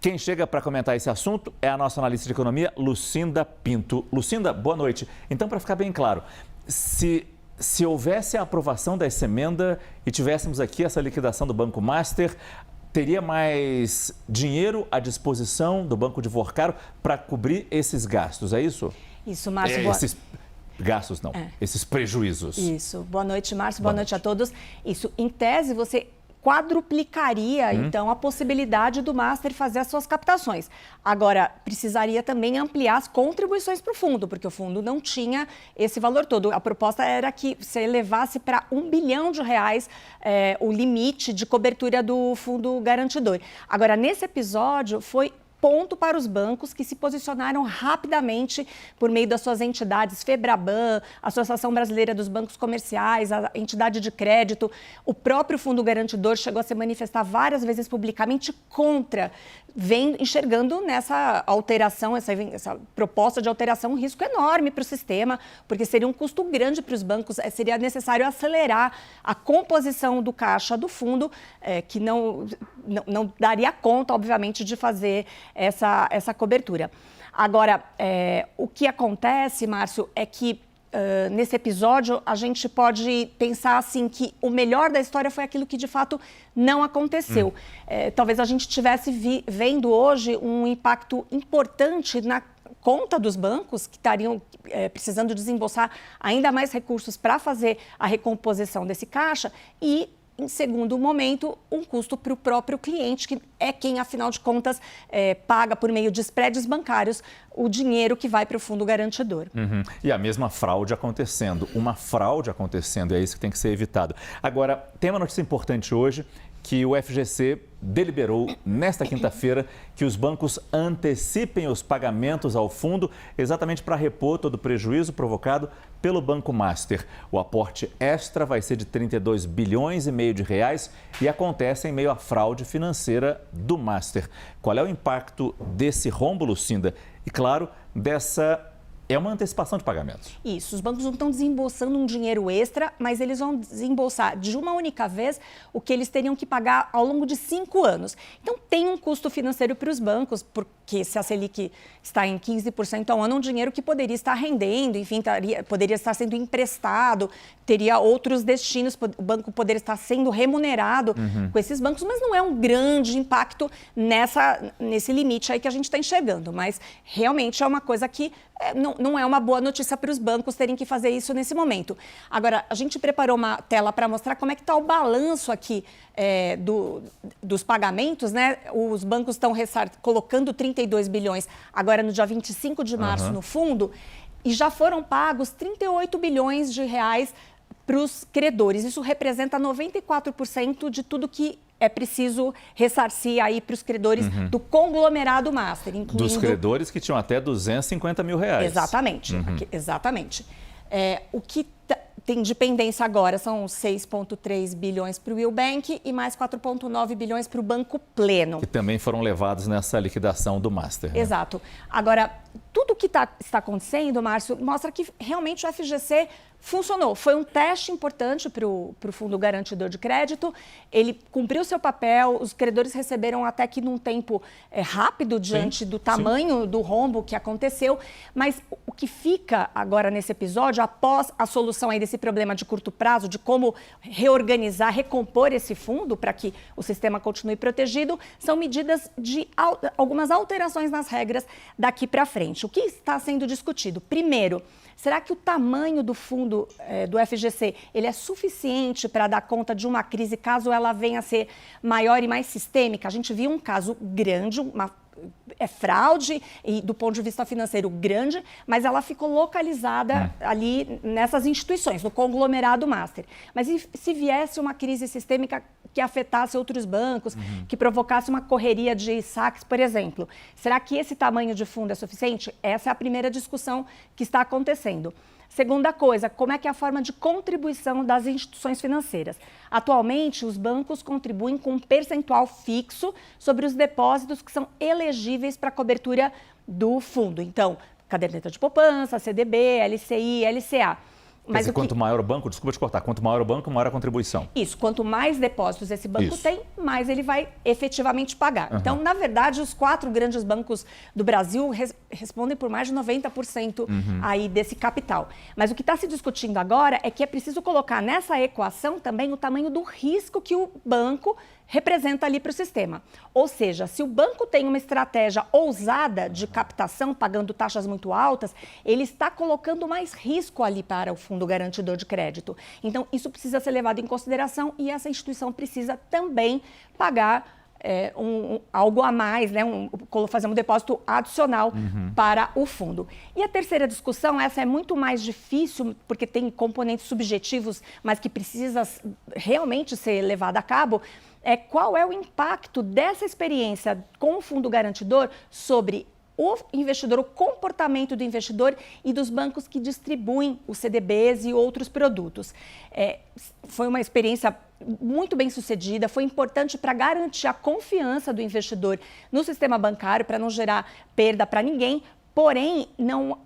Quem chega para comentar esse assunto é a nossa analista de economia, Lucinda Pinto. Lucinda, boa noite. Então, para ficar bem claro, se houvesse a aprovação dessa emenda e tivéssemos aqui essa liquidação do Banco Master, teria mais dinheiro à disposição do Banco de Forcaro para cobrir esses gastos, é isso? Isso, Márcio. Esses gastos não, esses prejuízos. Isso. Boa noite, Márcio. Boa noite a todos. Isso, em tese, você quadruplicaria, então, a possibilidade do Master fazer as suas captações. Agora, precisaria também ampliar as contribuições para o fundo, porque o fundo não tinha esse valor todo. A proposta era que você levasse para R$1 bilhão o limite de cobertura do fundo garantidor. Agora, nesse episódio, foi ponto para os bancos que se posicionaram rapidamente por meio das suas entidades, FEBRABAN, Associação Brasileira dos Bancos Comerciais, a entidade de crédito. O próprio Fundo Garantidor chegou a se manifestar várias vezes publicamente contra, enxergando nessa alteração, essa proposta de alteração, um risco enorme para o sistema, porque seria um custo grande para os bancos, seria necessário acelerar a composição do caixa do fundo, que não daria conta, obviamente, de fazer essa cobertura. Agora, o que acontece, Márcio, é que nesse episódio a gente pode pensar assim que o melhor da história foi aquilo que de fato não aconteceu. Talvez a gente estivesse vendo hoje um impacto importante na conta dos bancos que estariam precisando desembolsar ainda mais recursos para fazer a recomposição desse caixa e, em segundo momento, um custo para o próprio cliente, que é quem, afinal de contas, paga por meio de spreads bancários o dinheiro que vai para o fundo garantidor. E a mesma fraude acontecendo, uma fraude acontecendo, é isso que tem que ser evitado. Agora, tem uma notícia importante hoje, que o FGC deliberou nesta quinta-feira que os bancos antecipem os pagamentos ao fundo exatamente para repor todo o prejuízo provocado pelo Banco Master. O aporte extra vai ser de 32 bilhões e meio de reais e acontece em meio à fraude financeira do Master. Qual é o impacto desse rombo, Lucinda? E, claro, é uma antecipação de pagamentos. Isso, os bancos não estão desembolsando um dinheiro extra, mas eles vão desembolsar de uma única vez o que eles teriam que pagar ao longo de 5 anos. Então, tem um custo financeiro para os bancos, porque se a Selic está em 15% ao ano, é um dinheiro que poderia estar rendendo, enfim, poderia estar sendo emprestado, teria outros destinos, o banco poderia estar sendo remunerado com esses bancos, mas não é um grande impacto nesse limite aí que a gente está enxergando. Mas, realmente, é uma coisa que não é uma boa notícia para os bancos terem que fazer isso nesse momento. Agora, a gente preparou uma tela para mostrar como é que está o balanço aqui dos pagamentos, né? Os bancos estão colocando 32 bilhões agora no dia 25 de março no fundo e já foram pagos 38 bilhões de reais para os credores. Isso representa 94% de tudo que é preciso ressarcir aí para os credores do conglomerado Master, incluindo... Dos credores que tinham até 250 mil reais. Exatamente, exatamente. O que tem de pendência agora são 6,3 bilhões para o Will Bank e mais 4,9 bilhões para o Banco Pleno. Que também foram levados nessa liquidação do Master. Né? Exato. Agora, tudo o que está acontecendo, Márcio, mostra que realmente o FGC funcionou. Foi um teste importante para o Fundo Garantidor de Crédito. Ele cumpriu seu papel, os credores receberam até que num tempo rápido diante do tamanho do rombo que aconteceu. Mas o que fica agora nesse episódio, após a solução aí desse problema de curto prazo, de como reorganizar, recompor esse fundo para que o sistema continue protegido, são medidas de algumas alterações nas regras daqui para frente. O que está sendo discutido? Primeiro, será que o tamanho do fundo do FGC ele é suficiente para dar conta de uma crise caso ela venha a ser maior e mais sistêmica? A gente viu um caso grande, fraude e do ponto de vista financeiro grande, mas ela ficou localizada ali nessas instituições, no conglomerado Master. Mas e se viesse uma crise sistêmica que afetasse outros bancos, que provocasse uma correria de saques, por exemplo? Será que esse tamanho de fundo é suficiente? Essa é a primeira discussão que está acontecendo. Segunda coisa, como é que é a forma de contribuição das instituições financeiras? Atualmente, os bancos contribuem com um percentual fixo sobre os depósitos que são elegíveis para a cobertura do fundo. Então, caderneta de poupança, CDB, LCI, LCA. Quer dizer, quanto maior o banco, desculpa te cortar, quanto maior o banco, maior a contribuição. Isso, quanto mais depósitos esse banco tem, mais ele vai efetivamente pagar. Então, na verdade, os 4 grandes bancos do Brasil respondem por mais de 90% aí desse capital. Mas o que está se discutindo agora é que é preciso colocar nessa equação também o tamanho do risco que o banco representa ali para o sistema. Ou seja, se o banco tem uma estratégia ousada de captação, pagando taxas muito altas, ele está colocando mais risco ali para o fundo garantidor de crédito. Então, isso precisa ser levado em consideração e essa instituição precisa também pagar algo a mais, né? Fazer um depósito adicional para o fundo. E a terceira discussão, essa é muito mais difícil, porque tem componentes subjetivos, mas que precisa realmente ser levada a cabo, é qual é o impacto dessa experiência com o fundo garantidor sobre o investidor, o comportamento do investidor e dos bancos que distribuem os CDBs e outros produtos. Foi uma experiência muito bem sucedida, foi importante para garantir a confiança do investidor no sistema bancário, para não gerar perda para ninguém, porém,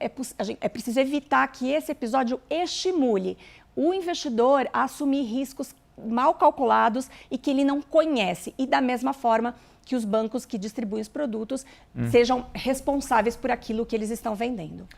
é preciso evitar que esse episódio estimule o investidor a assumir riscos mal calculados e que ele não conhece. E da mesma forma que os bancos que distribuem os produtos sejam responsáveis por aquilo que eles estão vendendo.